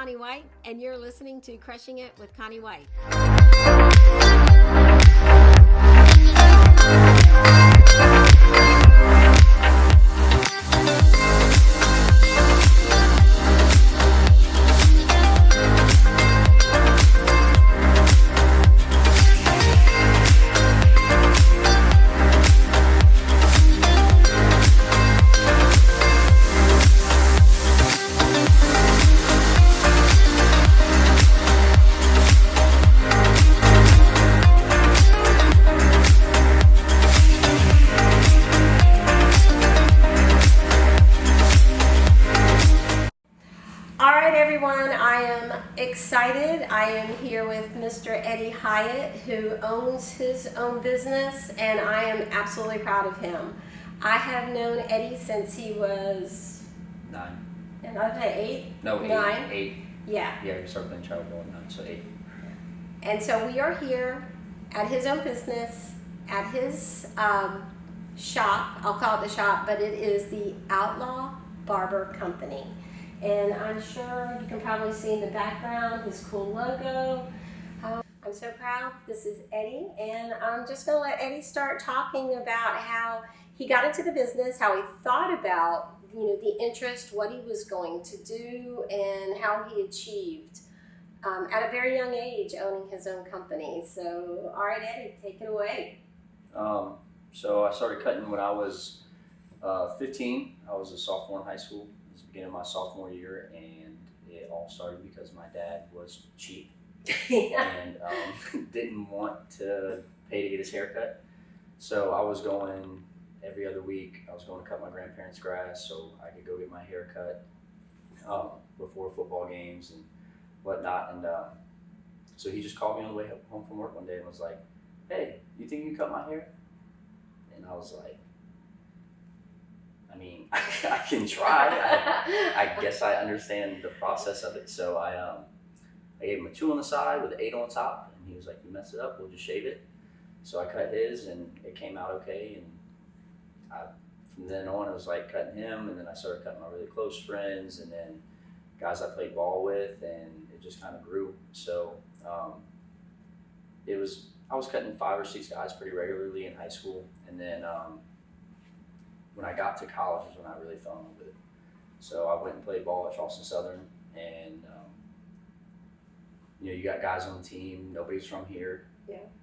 Connie White, and you're listening to Crushing It with Connie White. I am excited. I am here with Mr. Eddie Hiott, who owns his own business, and I am absolutely proud of him. I have known Eddie since he was 9. And I was 8? No, 9? 8. Yeah. Yeah, we started playing child ball at 9, so 8. And so we are here at his own business, at his shop. I'll call it the shop, but it is the Outlaw Barber Company. And I'm sure you can probably see in the background his cool logo. I'm so proud. This is Eddie, and I'm just going to let Eddie start talking about how he got into the business, how he thought about the interest, what he was going to do, and how he achieved at a very young age owning his own company. So, all right, Eddie, take it away. So I started cutting when I was 15. I was a sophomore in high school. Beginning of my sophomore year, and it all started because my dad was cheap and didn't want to pay to get his hair cut. So I was going every other week. I was going to cut my grandparents' grass so I could go get my hair cut before football games and whatnot. And so he just called me on the way home from work one day and was like, "Hey, you think you can cut my hair?" And I was like, I mean, I can try. I guess I understand the process of it. So I gave him a 2 on the side with an 8 on top, and he was like, "You mess it up, we'll just shave it." So I cut his, and it came out okay. And from then on, it was like cutting him, and then I started cutting my really close friends, and then guys I played ball with, and it just kind of grew. So I was cutting 5 or 6 guys pretty regularly in high school, and then when I got to college is when I really fell in love with it. So I went and played ball at Charleston Southern, and you got guys on the team. Nobody's from here,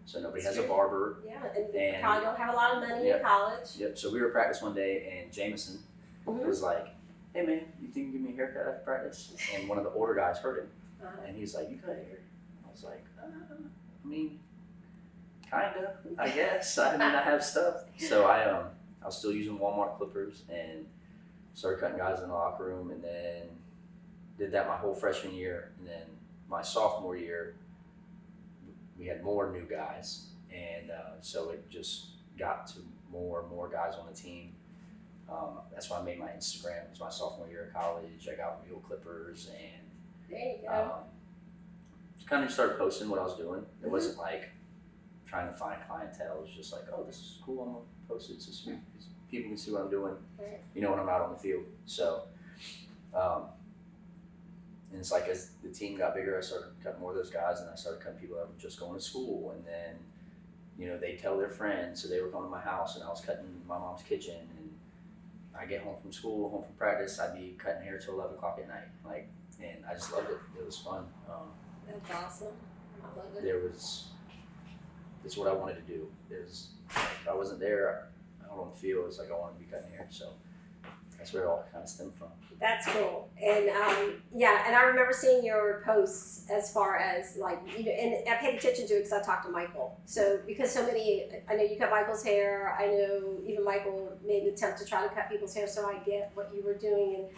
so nobody has a barber. Yeah, and probably don't have a lot of money in college. Yep. So we were at practice one day, and Jameson was like, "Hey man, you think you can give me a haircut after practice?" And one of the older guys heard him, and he's like, "You cut hair?" I was like, "I mean, kinda, I guess. I have stuff." So I was still using Walmart clippers and started cutting guys in the locker room, and then did that my whole freshman year. And then my sophomore year, we had more new guys, and so it just got to more and more guys on the team. That's why I made my Instagram. It was my sophomore year of college. I got real clippers, and there you go. Kind of started posting what I was doing. It wasn't like trying to find clientele. It was just like, "Oh, this is cool, I'm gonna post it so people can see what I'm doing, when I'm out on the field." So, and it's like as the team got bigger, I started cutting more of those guys, and I started cutting people that were just going to school, and then, they tell their friends, so they were coming to my house, and I was cutting my mom's kitchen, and I get home from school, home from practice, I'd be cutting hair till 11 o'clock at night, and I just loved it. It was fun. That's awesome. I love it. It's what I wanted to do. If I wasn't there out on the field, it's like I wanted to be cutting hair. So that's where it all kind of stemmed from. That's cool. And and I remember seeing your posts as far as and I paid attention to it because I talked to Michael. So because I know you cut Michael's hair. I know even Michael made an attempt to try to cut people's hair. So I get what you were doing, and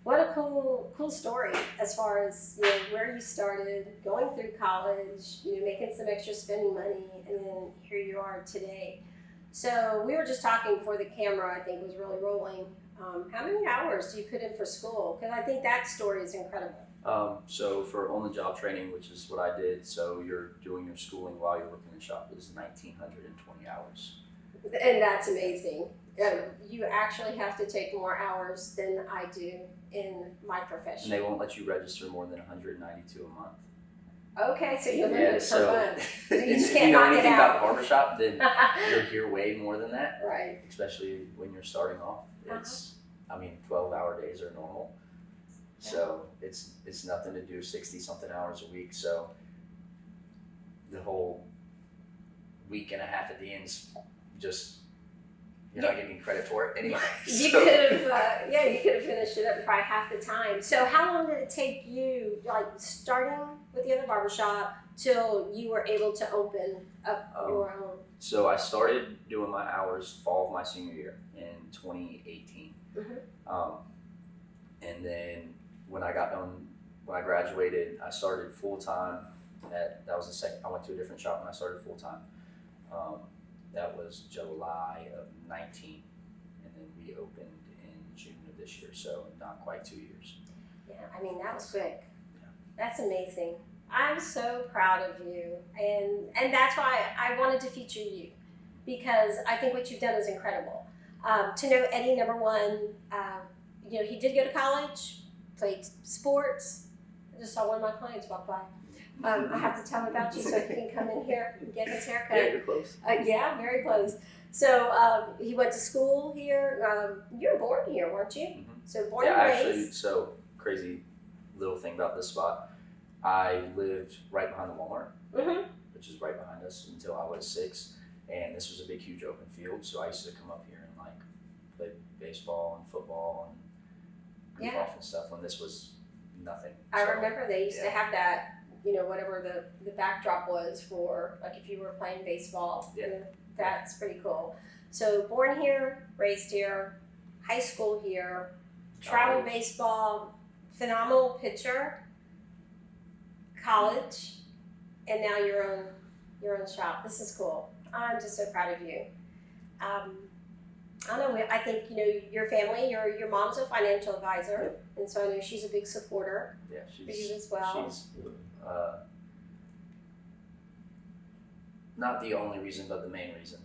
what a cool story as far as where you started, going through college, making some extra spending money, and then here you are today. So we were just talking before the camera, I think, was really rolling. How many hours do you put in for school? Because I think that story is incredible. So for on-the-job training, which is what I did, so you're doing your schooling while you're working in the shop, is 1,920 hours. And that's amazing. You actually have to take more hours than I do in my And profession. they won't let you register more than 192 a month. Okay, so you're limited per month. You just if can't you know knock it anything out. about barbershop, then you're here way more than that. Right. Especially when you're starting off. It's, 12-hour days are normal. So it's nothing to do 60-something hours a week. So the whole week and a half at the end's just, you're not getting credit for it anyway. You could have finished it up in probably half the time. So how long did it take you, like starting with the other barbershop till you were able to open up your own? So I started doing my hours fall of my senior year in 2018. And then when I graduated, I started full time. That was the second. I went to a different shop and I started full time. That was July of 19, and then we opened in June of this year. So not quite 2 years. Yeah, I mean that was quick. Yeah. That's amazing. I'm so proud of you, and that's why I wanted to feature you, because I think what you've done is incredible. To know Eddie, number one, he did go to college, played sports. I just saw one of my clients walk by. I have to tell him about you so he can come in here and get his haircut. Yeah, you're close. Yeah, very close. So he went to school here. You were born here, weren't you? Mm-hmm. So born and raised. Actually, so crazy little thing about this spot. I lived right behind the Walmart, which is right behind us, until I was 6. And this was a big, huge open field. So I used to come up here and like play baseball and football and goof off and stuff when this was nothing. I remember they used to have that. Whatever the backdrop was for, like if you were playing baseball, that's pretty cool. So born here, raised here, high school here, travel baseball, phenomenal pitcher, college, and now your own shop. This is cool. I'm just so proud of you. I don't know. I think your family. Your mom's a financial advisor, and so I know she's a big supporter. Yeah, for you as well. She's not the only reason, but the main reason.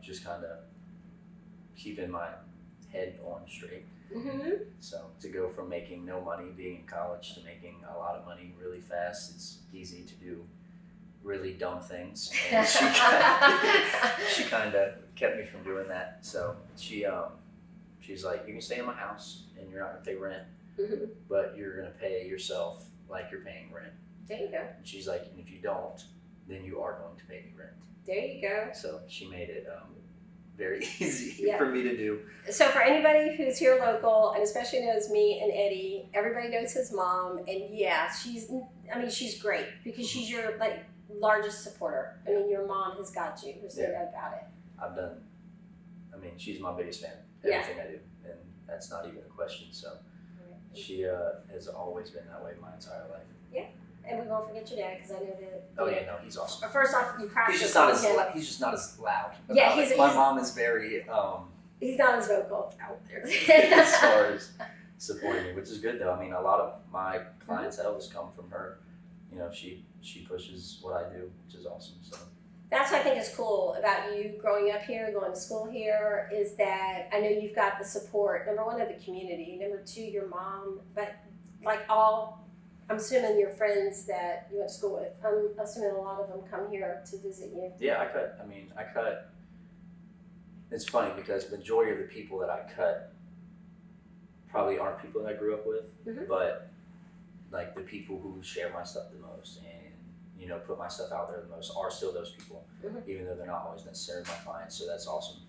Just kind of keeping my head on straight. So to go from making no money being in college to making a lot of money really fast, it's easy to do really dumb things. And she kind of kept me from doing that. So she's like, you can stay in my house and you're not gonna pay rent, but you're gonna pay yourself like you're paying rent. There you go. And she's like, and if you don't, then you are going to pay me rent. There you go. So she made it very easy for me to do. So for anybody who's here local, and especially knows me and Eddie, everybody knows his mom, and she's great because she's your largest supporter. I mean, your mom has got you. There's no doubt about it. She's my biggest fan. Everything I do, and that's not even a question. So she has always been that way my entire life. Yeah. And we won't forget your dad, because I know that. Oh yeah, no, he's awesome. First off, you practice. He's just not as loud. Yeah, my mom is very. He's not as vocal out there as far as supporting me, which is good though. A lot of my clientele has come from her. She pushes what I do, which is awesome. So that's what I think is cool about you growing up here, going to school here, is that I know you've got the support. Number one, of the community. Number two, your mom, but I'm assuming your friends that you went to school with, I'm assuming a lot of them come here to visit you. Yeah, I cut. It's funny because majority of the people that I cut probably aren't people that I grew up with, but like the people who share my stuff the most and put my stuff out there the most are still those people, even though they're not always necessarily my clients. So that's awesome.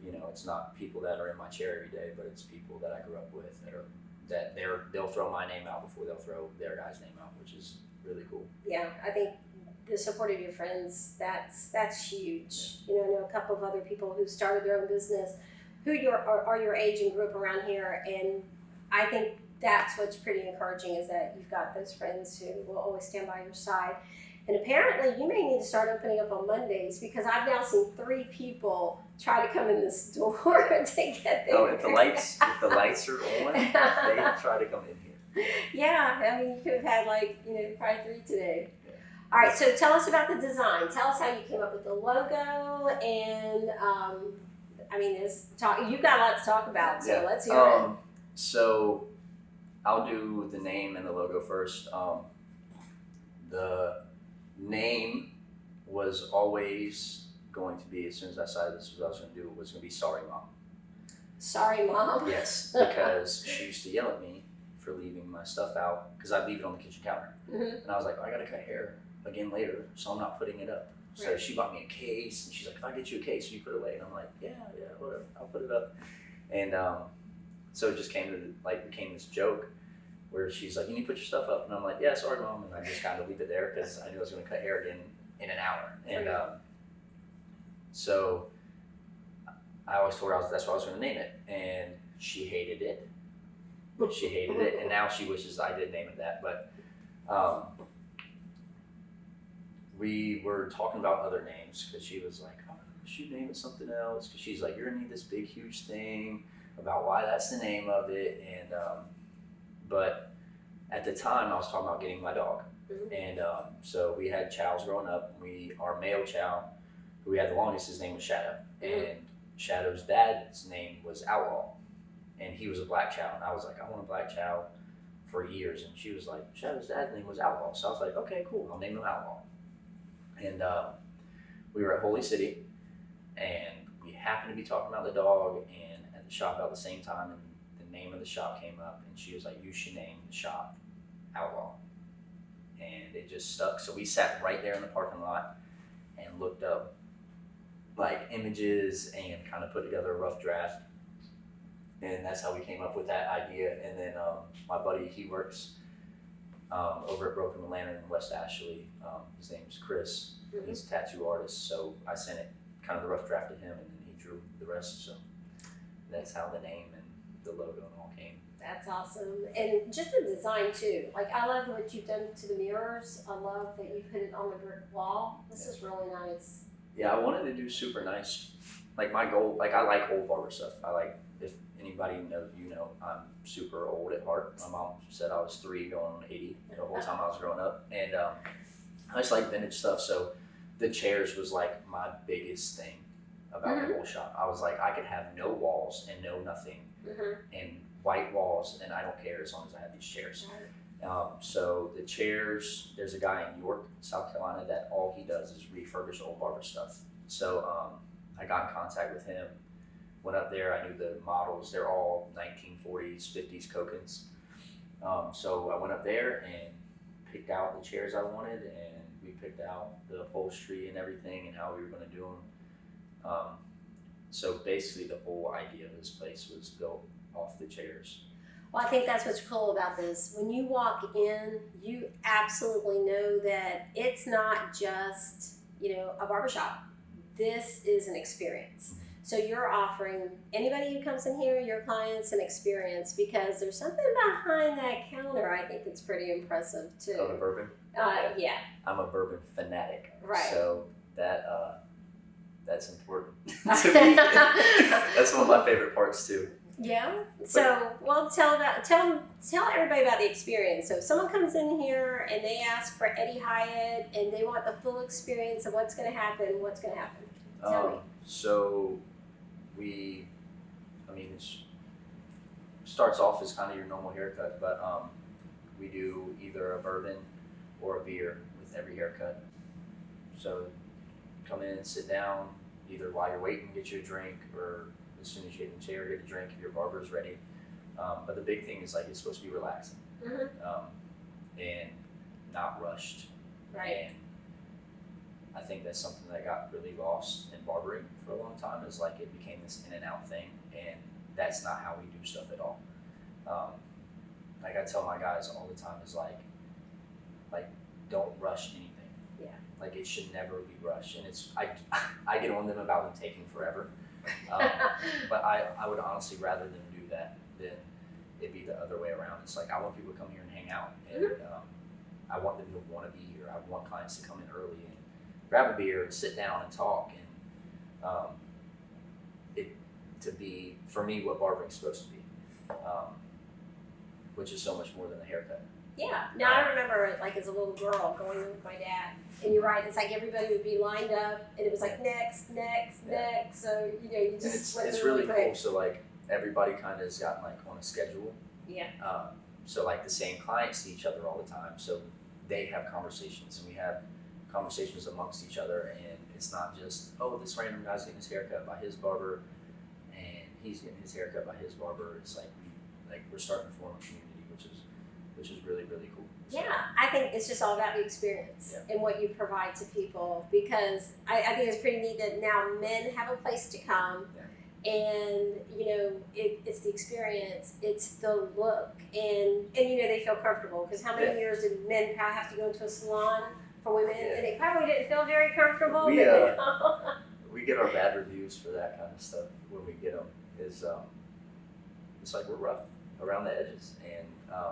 It's not people that are in my chair every day, but it's people that I grew up with that they'll throw my name out before they'll throw their guy's name out, which is really cool. Yeah, I think the support of your friends, that's huge. I know a couple of other people who started their own business who are your age and grew up around here, and I think that's what's pretty encouraging, is that you've got those friends who will always stand by your side. And apparently you may need to start opening up on Mondays, because I've now seen 3 people try to come in this door to get there. Oh, if the lights are on, they try to come in here. Yeah, you could have had probably 3 today. Yeah. All right, so tell us about the design. Tell us how you came up with the logo, and I mean, you've got a lot to talk about, so Yeah. let's hear it. So I'll do the name and the logo first. The name was always going to be, as soon as I decided this was what I was going to do, was going to be Sorry Mom. Sorry, Mom. Yes, because she used to yell at me for leaving my stuff out because I'd leave it on the kitchen counter. And I was like, I got to cut hair again later, so I'm not putting it up. So she bought me a case, and she's like, if I get you a case, will you put it away? And I'm like, yeah, whatever, I'll put it up. And so it just became this joke where she's like, you need to put your stuff up. And I'm like, yeah, sorry, Mom. And I just kind of leave it there because I knew I was going to cut hair again in an hour. And so I always told her that's what I was going to name it. And she hated it. She hated it. And now she wishes I did name it that. But we were talking about other names because she was like, oh, should name it something else? Because she's like, you're going to need this big, huge thing about why that's the name of it. And but at the time, I was talking about getting my dog. And so we had chows growing up. Our male chow, who we had the longest, his name was Shadow. And Shadow's dad's name was Outlaw. And he was a black chow. And I was like, I want a black chow for years. And she was like, Shadow's dad's name was Outlaw. So I was like, okay, cool, I'll name him Outlaw. And we were at Holy City, and we happened to be talking about the dog and at the shop about the same time, and the name of the shop came up, and she was like, you should name the shop Outlaw. And it just stuck. So we sat right there in the parking lot and looked up like images and kind of put together a rough draft. And that's how we came up with that idea. And then my buddy, he works over at Broken Lantern in West Ashley. His name's Chris. He's a tattoo artist. So I sent it, kind of the rough draft to him, and then he drew the rest. So that's how the name and the logo and all came. That's awesome. And just the design too. Like, I love what you've done to the mirrors. I love that you put it on the brick wall. This is really nice. Yeah, I wanted to do super nice. Like my goal, like I like old barber stuff. I like, if anybody knows, I'm super old at heart. My mom said I was 3 going on 80 the whole time I was growing up. And I just like vintage stuff. So the chairs was like my biggest thing about the whole shop. I was like, I could have no walls and no nothing and white walls, and I don't care as long as I have these chairs. So the chairs, there's a guy in York, South Carolina, that all he does is refurbish old barber stuff. So I got in contact with him, went up there, I knew the models, they're all 1940s, 50s Kokins. So I went up there and picked out the chairs I wanted, and we picked out the upholstery and everything and how we were going to do them. So basically the whole idea of this place was built off the chairs. Well, I think that's what's cool about this. When you walk in, you absolutely know that it's not just, a barbershop. This is an experience. So you're offering anybody who comes in here, your clients, an experience, because there's something behind that counter I think that's pretty impressive too. Oh, the bourbon? Yeah. I'm a bourbon fanatic. Right. So that's important to me. That's one of my favorite parts too. Yeah. So, well, tell everybody about the experience. So, if someone comes in here and they ask for Eddie Hiott and they want the full experience of what's going to happen, Tell me. So, it starts off as kind of your normal haircut, but we do either a bourbon or a beer with every haircut. So, come in and sit down, either while you're waiting, get you a drink, or as soon as you get in the chair, get a drink if your barber's ready. But the big thing is it's supposed to be relaxing and not rushed. Right. And I think that's something that got really lost in barbering for a long time. Is it became this in and out thing, and that's not how we do stuff at all. Like I tell my guys all the time is like don't rush anything. Yeah. It should never be rushed, and I get on them about them taking forever. But I would honestly rather them do that than it be the other way around. It's like I want people to come here and hang out, and I want them to want to be here. I want clients to come in early and grab a beer and sit down and talk, and it to be for me what barbering's supposed to be, which is so much more than a haircut. Yeah. Now I remember it like as a little girl going with my dad. And you're right, it's like everybody would be lined up and it was like next. So, you know, you just And it's really cool. So like everybody kind of has gotten like on a schedule. Yeah. So like the same clients see each other all the time. So they have conversations and we have conversations amongst each other, and it's not just, oh, this random guy's getting his haircut by his barber and he's getting his haircut by his barber. It's like we're starting to form a community, which is really, really cool. Yeah, I think it's just all about the experience and what you provide to people, because I think it's pretty neat that now men have a place to come. And you know, it's the experience, it's the look, and you know, they feel comfortable, because how many years did men probably have to go into a salon for women and they probably didn't feel very comfortable. We get our bad reviews for that kind of stuff when we get them. It's like we're rough around the edges, and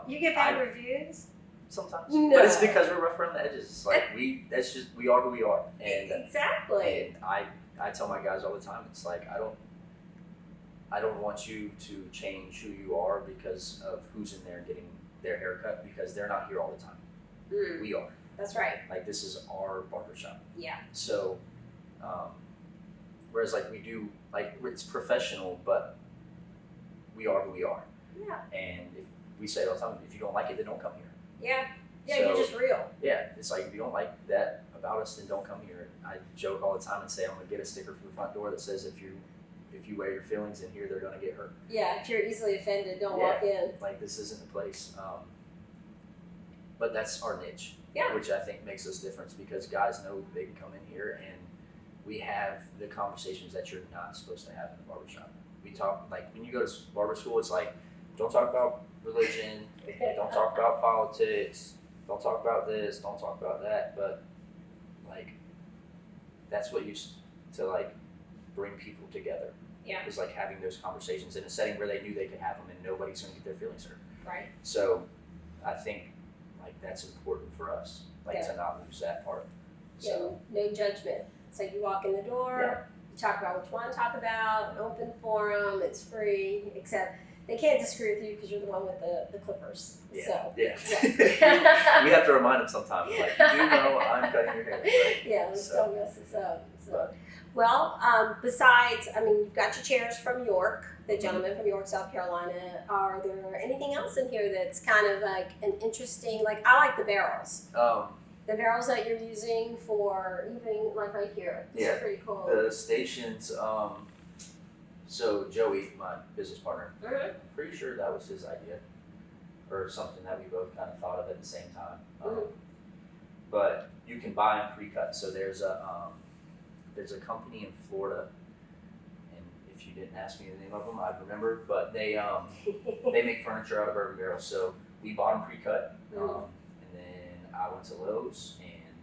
you get bad reviews sometimes, no. But it's because we're rough around the edges. It's like we are who we are, and exactly. And I tell my guys all the time, it's like I don't want you to change who you are because of who's in there getting their haircut, because they're not here all the time. We are. That's right. Like, this is our barbershop. Yeah. So, whereas like we do, like, it's professional, but we are who we are. Yeah. And if we say all the time, if you don't like it, then don't come here. Yeah. Yeah, So, you're just real. Yeah, it's like, if you don't like that about us, then don't come here. I joke all the time and say I'm gonna get a sticker for the front door that says if you wear your feelings in here, they're gonna get hurt. Yeah, if you're easily offended, don't walk in. Like, this isn't the place. But that's our niche, Yeah. which I think makes us different, because guys know they can come in here and we have the conversations that you're not supposed to have in the barbershop. We talk, like, when you go to barber school, it's like, don't talk about religion, don't talk about politics, don't talk about this, don't talk about that. But like, that's what used to like bring people together. Yeah. Is like having those conversations in a setting where they knew they could have them and nobody's going to get their feelings hurt. Right. So I think like that's important for us, like to not lose that part. So no judgment. It's like you walk in the door, you talk about what you want to talk about, an open forum, it's free, except they can't disagree with you because you're the one with the clippers. Yeah. So, yeah. We have to remind them sometimes, like, you know, I'm cutting your hair. Right? Yeah, let's don't mess this up. So. Well, besides, I mean, you've got your chairs from York, the gentleman from York, South Carolina. Are there anything else in here that's kind of like an interesting, like, I like the barrels. The barrels that you're using for even, like right here. These are pretty cool. The stations, so Joey, my business partner, I'm pretty sure that was his idea, or something that we both kind of thought of at the same time. But you can buy them pre-cut. So there's a company in Florida, and if you didn't ask me the name of them, I'd remember. But they make furniture out of bourbon barrels. So we bought them pre-cut, and then I went to Lowe's and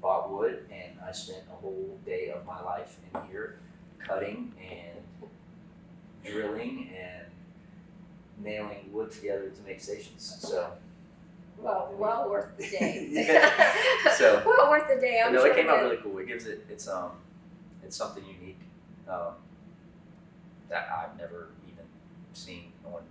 bought wood, and I spent a whole day of my life in here cutting and drilling and nailing wood together to make stations. So well worth the day. So well worth the day. I'm no, sure it came out really cool. It gives it's something unique that I've never even seen on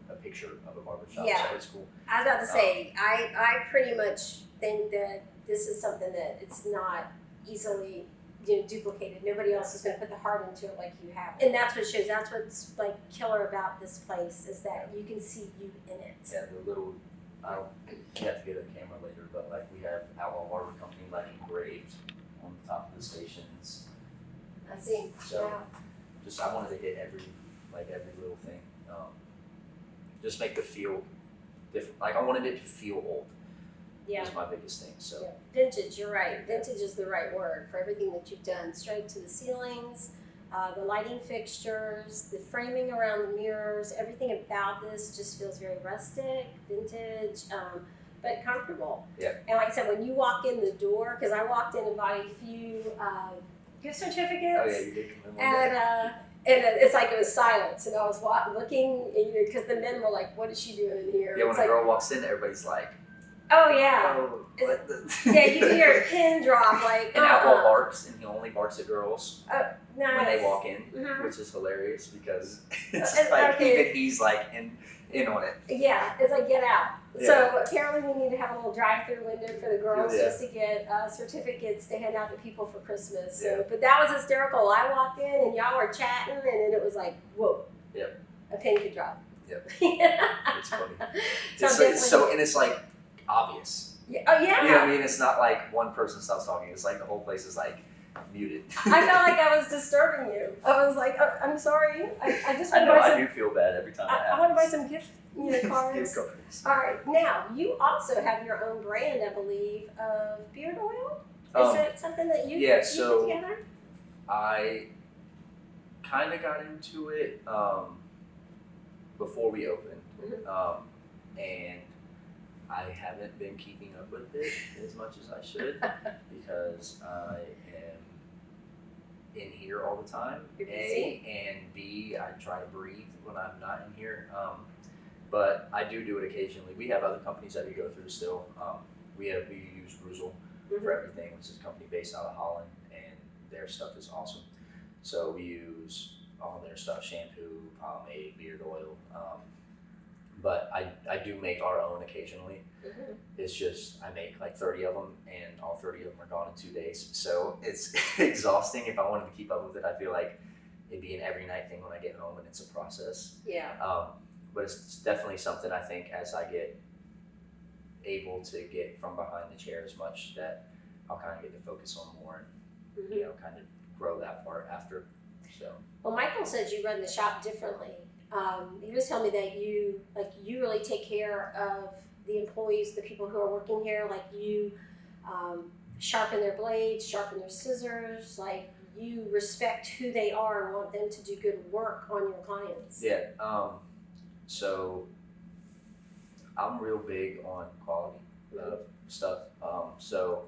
a picture of a barbershop. Yeah. So it's cool. I was about to say, I pretty much think that this is something that it's not easily duplicated. Nobody else is going to put the heart into it like you have. And that's what shows. That's what's like killer about this place, is that you can see you in it. Yeah, the little, you have to get a camera later, but like we have Outlaw Barber Company like engraved on the top of the stations. I see. So just I wanted to hit every little thing. Just make the feel different. Like I wanted it to feel old. Yeah. Was my biggest thing. So vintage, you're right. Vintage is the right word for everything that you've done. Straight to the ceilings, the lighting fixtures, the framing around the mirrors, everything about this just feels very rustic, vintage, but comfortable. Yeah. And like I said, when you walk in the door, because I walked in and bought a few gift certificates. Oh yeah, you did come in one day. And it's like it was silence, and I was looking, because the men were like, "What is she doing in here?" Yeah, when it's a like, girl walks in, everybody's like, Oh yeah. Oh, what the? Yeah, you hear a pin drop like. And Outlaw barks, and he only barks at girls Nice. when they walk in, Mhm. which is hilarious because it's like okay. even he's like in on it. Yeah, it's like get out. Yeah. So apparently we need to have a little drive-through window for the girls Yeah. just to get certificates to hand out to people for Christmas. So, Yeah. but that was hysterical. I walked in and y'all were chatting, and then it was like, whoa. Yep. A pin could drop. Yep. Yeah. It's funny. So and it's like obvious. Yeah. Oh yeah. You know what I mean? It's not like one person stops talking. It's like the whole place is like muted. I felt like I was disturbing you. I was like, oh, I'm sorry. I just I want to know. buy I some. do feel bad every time that I want to buy happens. some gift, cards. Gift cards. All right. Now you also have your own brand, I believe, of beard oil. Is that something that you put together? I kind of got into it before we opened, and I haven't been keeping up with it as much as I should because I am in here all the time. You're A, busy. and B, I try to breathe when I'm not in here. But I do it occasionally. We have other companies that we go through still. We use Ruzel for everything, which is a company based out of Holland, and their stuff is awesome. So we use all their stuff: shampoo, pomade, beard oil. But I do make our own occasionally. It's just I make like 30 of them, and all 30 of them are gone in 2 days. So it's exhausting. If I wanted to keep up with it, I feel like it'd be an every night thing when I get home, and it's a process. Yeah. But it's definitely something I think as I get able to get from behind the chair as much that I'll kind of get to focus on more and kind of grow that part after. So. Well, Michael says you run the shop differently. He was telling me that you really take care of the employees, the people who are working here. Like you sharpen their blades, sharpen their scissors. Like you respect who they are and want them to do good work on your clients. Yeah. So I'm real big on quality of stuff. So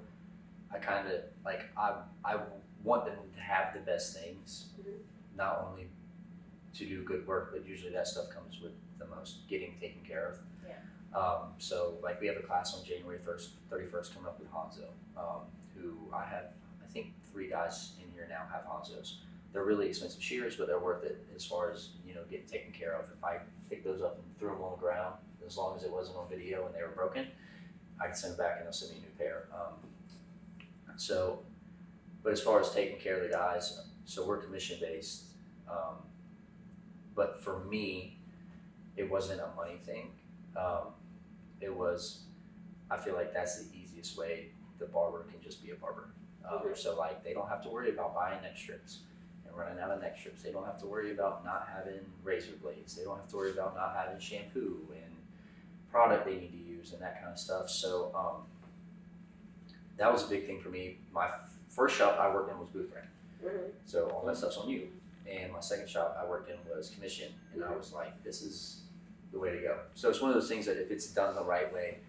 I kind of like I want them to have the best things, not only to do good work, but usually that stuff comes with the most getting taken care of. Yeah. So like we have a class on January 31st coming up with Hanzo, who I think 3 guys in here now have Hanzos. They're really expensive shears, but they're worth it as far as getting taken care of. If I picked those up and threw them on the ground, as long as it wasn't on video and they were broken, I can send them back and they'll send me a new pair. But as far as taking care of the guys, so we're commission based. But for me, it wasn't a money thing. It was, I feel like that's the easiest way the barber can just be a barber. So like they don't have to worry about buying neck strips and running out of neck strips. They don't have to worry about not having razor blades. They don't have to worry about not having shampoo and product they need to use and that kind of stuff. So that was a big thing for me. My first shop I worked in was booth brand. So all that stuff's on you. And my second shop I worked in was commission, and I was like, this is the way to go. So it's one of those things that if it's done the right way,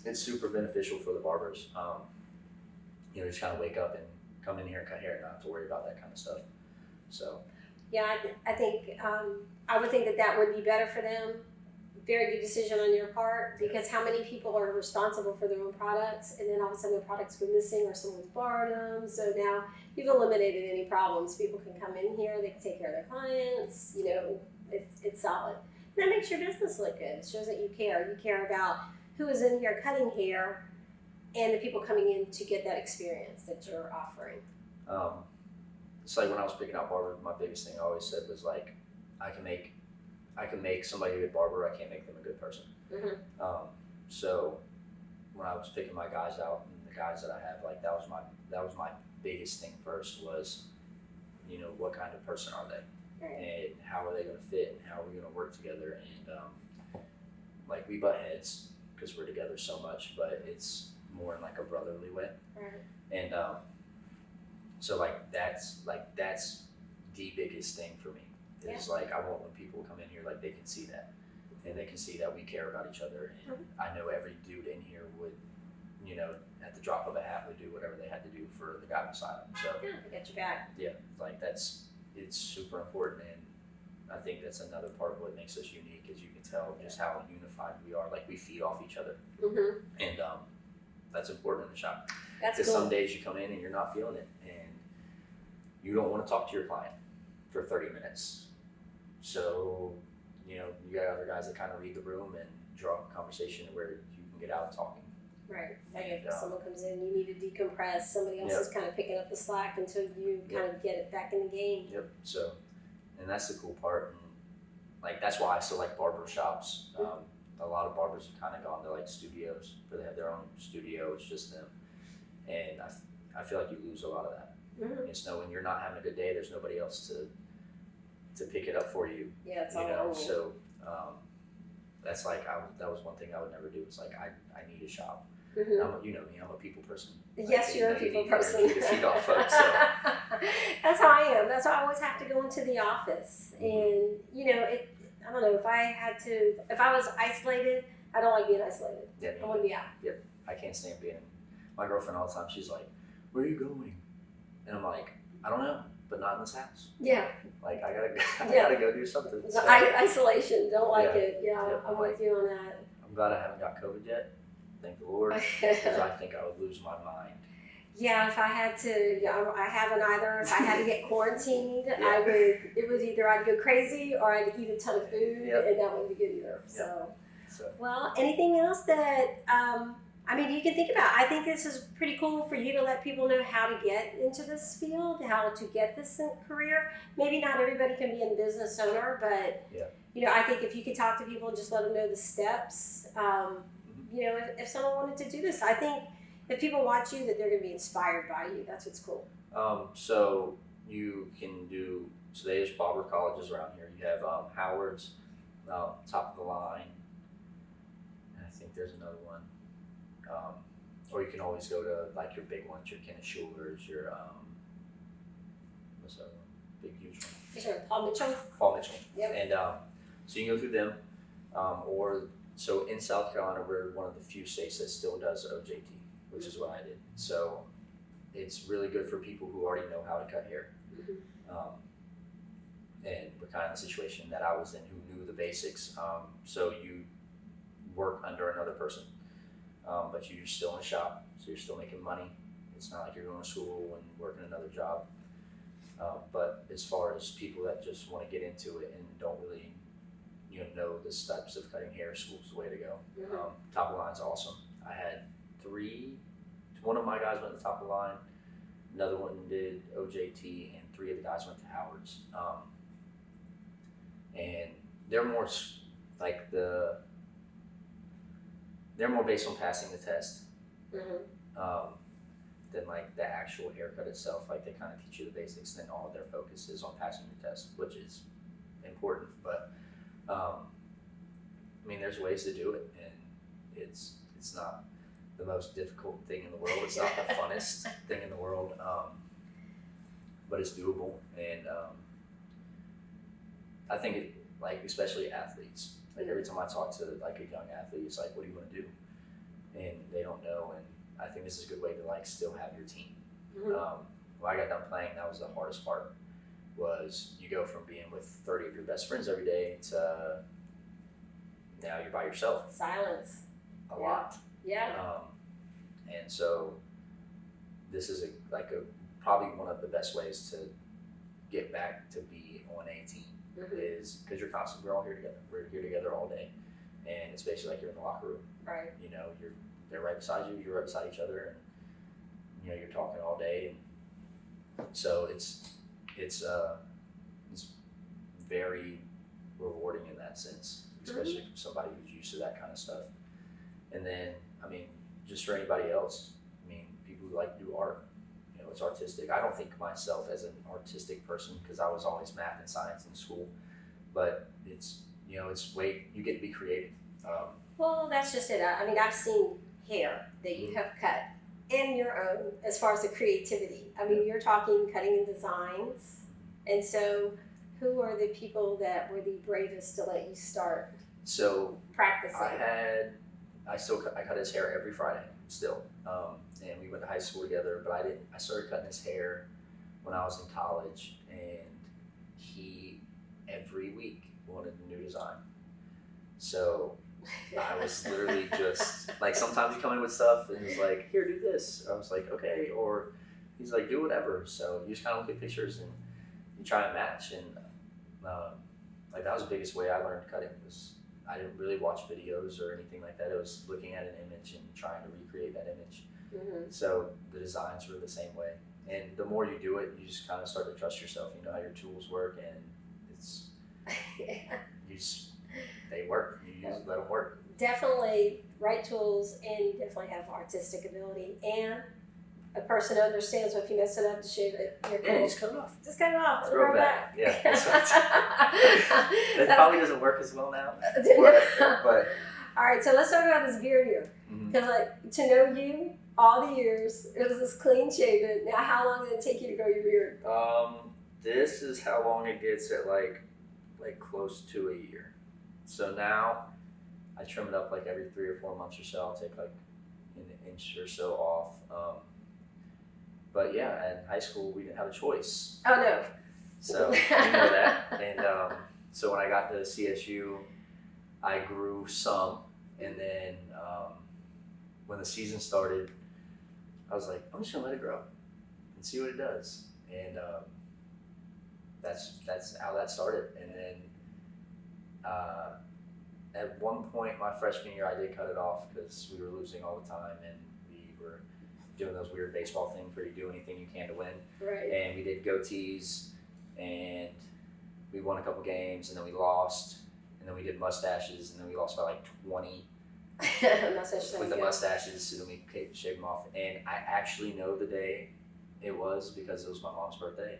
it's super beneficial for the barbers. Just kind of wake up and come in here and cut hair and not have to worry about that kind of stuff. So. Yeah, I think I would think that would be better for them. Very good decision on your part, because how many people are responsible for their own products, and then all of a sudden their products go missing or someone's borrowed them. So now you've eliminated any problems. People can come in here, they can take care of their clients. It's solid. And that makes your business look good. It shows that you care. You care about who is in here cutting hair and the people coming in to get that experience that you're offering. It's like when I was picking out barbers, my biggest thing I always said was like, I can make somebody a good barber, I can't make them a good person. So when I was picking my guys out and the guys that I have, like that was my biggest thing first was, what kind of person are they? And how are they going to fit, and how are we going to work together? And like we butt heads because we're together so much, but it's more in like a brotherly way. And so that's the biggest thing for me. It's like I want when people come in here, like they can see that, and they can see that we care about each other. And I know every dude in here would, at the drop of a hat, would do whatever they had to do for the guy beside them. So yeah, I got your back. Yeah, like it's super important, and I think that's another part of what makes us unique is you can tell just how unified we are. Like we feed off each other, and that's important in the shop. That's Because cool. some days you come in and you're not feeling it, and you don't want to talk to your client for 30 minutes. So, you know, you got other guys that kind of read the room and draw a conversation where you can get out talking. Right. Like And, if someone comes in, you need to decompress. Somebody else is kind of picking up the slack until you kind of get it back in the game. Yep. So, and that's the cool part. And like that's why I still like barber shops. A lot of barbers have kind of gone to like studios where they have their own studio. It's just them, and I feel like you lose a lot of that. It's when you're not having a good day, there's nobody else to pick it up for you. Yeah, it's You all know, on you. so that's like that was one thing I would never do. It's like I need a shop. You know me, I'm a people person. Yes, you're a people person. To feed off folks, so. That's how I am. That's why I always have to go into the office. And, you know, I don't know, if I was isolated, I don't like being isolated. Yeah, I want to be out. Yep, I can't stand being. My girlfriend all the time, she's like, "Where are you going?" And I'm like, "I don't know, but not in this house. Yeah. Like I gotta go do something." So, Isolation, don't like it. Yeah, Yeah, I'm with you on that. I'm glad I haven't got COVID yet. Thank the Lord, because I think I would lose my mind. Yeah, if I had to, I haven't either. If I had to get quarantined, Yeah. it was either I'd go crazy or I'd eat a ton of food, Yep. and that wouldn't be good either. So, Well, anything else that, you can think about? I think this is pretty cool for you to let people know how to get into this field, how to get this career. Maybe not everybody can be a business owner, but, I think if you could talk to people and just let them know the steps, if someone wanted to do this, I think if people watch you, that they're going to be inspired by you. That's what's cool. So you can do. So there's barber colleges around here. You have Howard's, top of the line. And I think there's another one. Or you can always go to like your big ones, your Kenneth Schuler's, your what's that one? Big huge one. Sure, Paul Mitchell. Paul Mitchell. Yep. And so you can go through them, so in South Carolina, we're one of the few states that still does OJT, which is what I did. So it's really good for people who already know how to cut hair. And we're kind of in the situation that I was in, who knew the basics. So you work under another person, but you're still in a shop, so you're still making money. It's not like you're going to school and working another job. But as far as people that just want to get into it and don't really know the steps of cutting hair, school's the way to go. Top of the line's awesome. I had one of my guys went to top of the line, another one did OJT, and 3 of the guys went to Howard's. And they're more like they're more based on passing the test than like the actual haircut itself. Like they kind of teach you the basics, then all of their focus is on passing your test, which is important. But there's ways to do it, and it's not the most difficult thing in the world. It's not the funnest thing in the world, but it's doable. And I think it, like especially athletes. Like every time I talk to like a young athlete, it's like, what do you want to do? And they don't know. And I think this is a good way to like still have your team. When I got done playing, that was the hardest part. Was you go from being with 30 of your best friends every day to now you're by yourself. Silence. A lot. Yeah. And so this is probably one of the best ways to get back to be on a team is because you're constantly, we're all here together. We're here together all day, and it's basically like you're in the locker room. Right. They're right beside you. You're right beside each other, and you're talking all day, and so it's very rewarding in that sense, especially for somebody who's used to that kind of stuff. And then, just for anybody else, people who like to do art, it's artistic. I don't think myself as an artistic person because I was always math and science in school, but it's way, you get to be creative. Well, that's just it. I've seen hair that you have cut in your own as far as the creativity. You're talking cutting and designs. And so who are the people that were the bravest to let you start practicing? I cut his hair every Friday still. And we went to high school together, but I started cutting his hair when I was in college, and every week wanted a new design. So I was literally just like, sometimes you come in with stuff and he's like, here, do this. I was like, okay. Or he's like, do whatever. So you just kind of look at pictures and you try and match. And like that was the biggest way I learned cutting, was I didn't really watch videos or anything like that. It was looking at an image and trying to recreate that image. So the designs were the same way. And the more you do it, you just kind of start to trust yourself. You know how your tools work, and it's they work. You just let them work. Definitely right tools, and you definitely have artistic ability, and a person who understands if you mess it up to shave it. You're cool. Yeah, just cut it off. Just cut it off. Throw it back. Yeah, that's right. That probably doesn't work as well now. But all right, so let's talk about this beard here, because like to know you all the years, it was this clean shaven. Now, how long did it take you to grow your beard? This is how long it gets at like close to a year. So now I trim it up like every 3 or 4 months or so. I'll take like an inch or so off. But yeah, in high school we didn't have a choice. Oh no. So you know that. And so when I got to CSU, I grew some, and then when the season started, I was like, I'm just gonna let it grow and see what it does. And that's how that started. And then at one point my freshman year, I did cut it off because we were losing all the time, and we were doing those weird baseball things where you do anything you can to win. Right. And we did goatees, and we won a couple games, and then we lost, and then we did mustaches, and then we lost by like 20 with the mustaches, so then we shaved them off. And I actually know the day it was because it was my mom's birthday,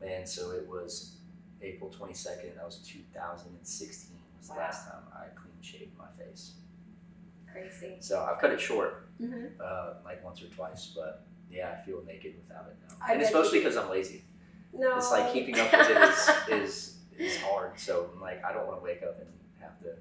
and so it was April 22nd. That was 2016. Was the last time I clean shaved my face. Crazy. So I've cut it short, like once or twice, but yeah, I feel naked without it now. And it's mostly because I'm lazy. No. It's like keeping up with it is hard. So I'm like, I don't want to wake up and have to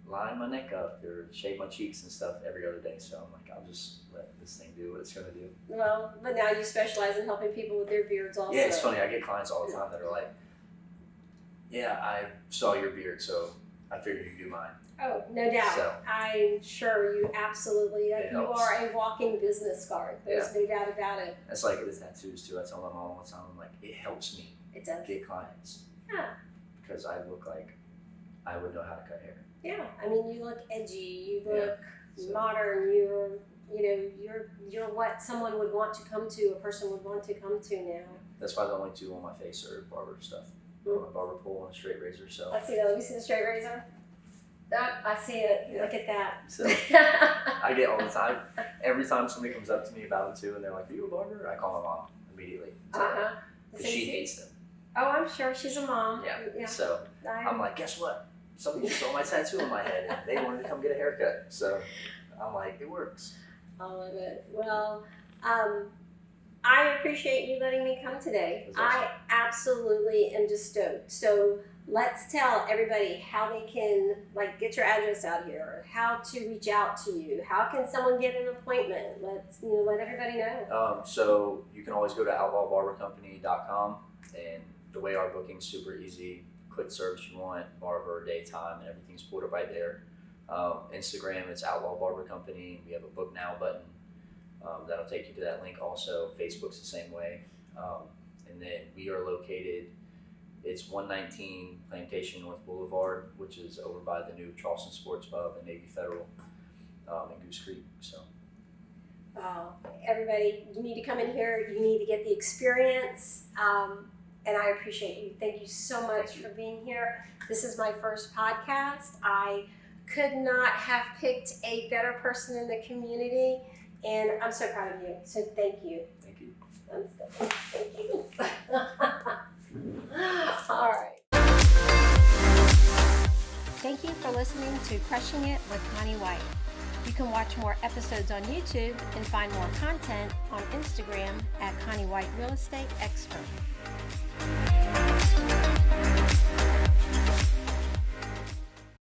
line my neck up or shave my cheeks and stuff every other day. So I'm like, I'll just let this thing do what it's going to do. Well, but now you specialize in helping people with their beards also. Yeah, it's funny. I get clients all the time that are like, yeah, I saw your beard, so I figured you could do mine. Oh, no doubt. So, I'm sure you absolutely, It you helps. are a walking business card. There's no doubt about it. it's like the tattoos too. I tell my mom all the time, I'm like, it helps me It does. get clients. Yeah. Because I look like I would know how to cut hair. Yeah. I mean, you look edgy. You look So- modern. You're what someone would want to come to. A person would want to come to now. That's why the only two on my face are barber stuff. I'm a barber pole and a straight razor. So Let's see that. Let me see the straight razor. That, I see it. Yeah. Look at that. So I get all the time. Every time somebody comes up to me about it too, and they're like, "Are you a barber?" I call my mom immediately. Because she hates them. Oh, I'm sure she's a mom. Yeah. So I'm like, guess what? Somebody just saw my tattoo on my head, and they wanted to come get a haircut. So I'm like, it works. I love it. Well, I appreciate you letting me come today. That's awesome. I absolutely am just stoked. So let's tell everybody how they can get your address out here, how to reach out to you, how can someone get an appointment? Let everybody know. So you can always go to outlawbarbercompany.com, and the way our booking's super easy. Click service you want, barber, daytime, and everything's pulled up right there. Instagram, it's Outlaw Barber Company. We have a book now button that'll take you to that link also. Facebook's the same way. And then we are located, it's 119 Plantation North Boulevard, which is over by the new Charleston Sports Pub and Navy Federal in Goose Creek. So, everybody, you need to come in here. You need to get the experience. And I appreciate you. Thank you so much for being here. This is my first podcast. I could not have picked a better person in the community, and I'm so proud of you. So thank you. thank you. Thank you. All right. Thank you for listening to Crushing It with Connie White. You can watch more episodes on YouTube and find more content on Instagram at Connie White Real Estate Expert.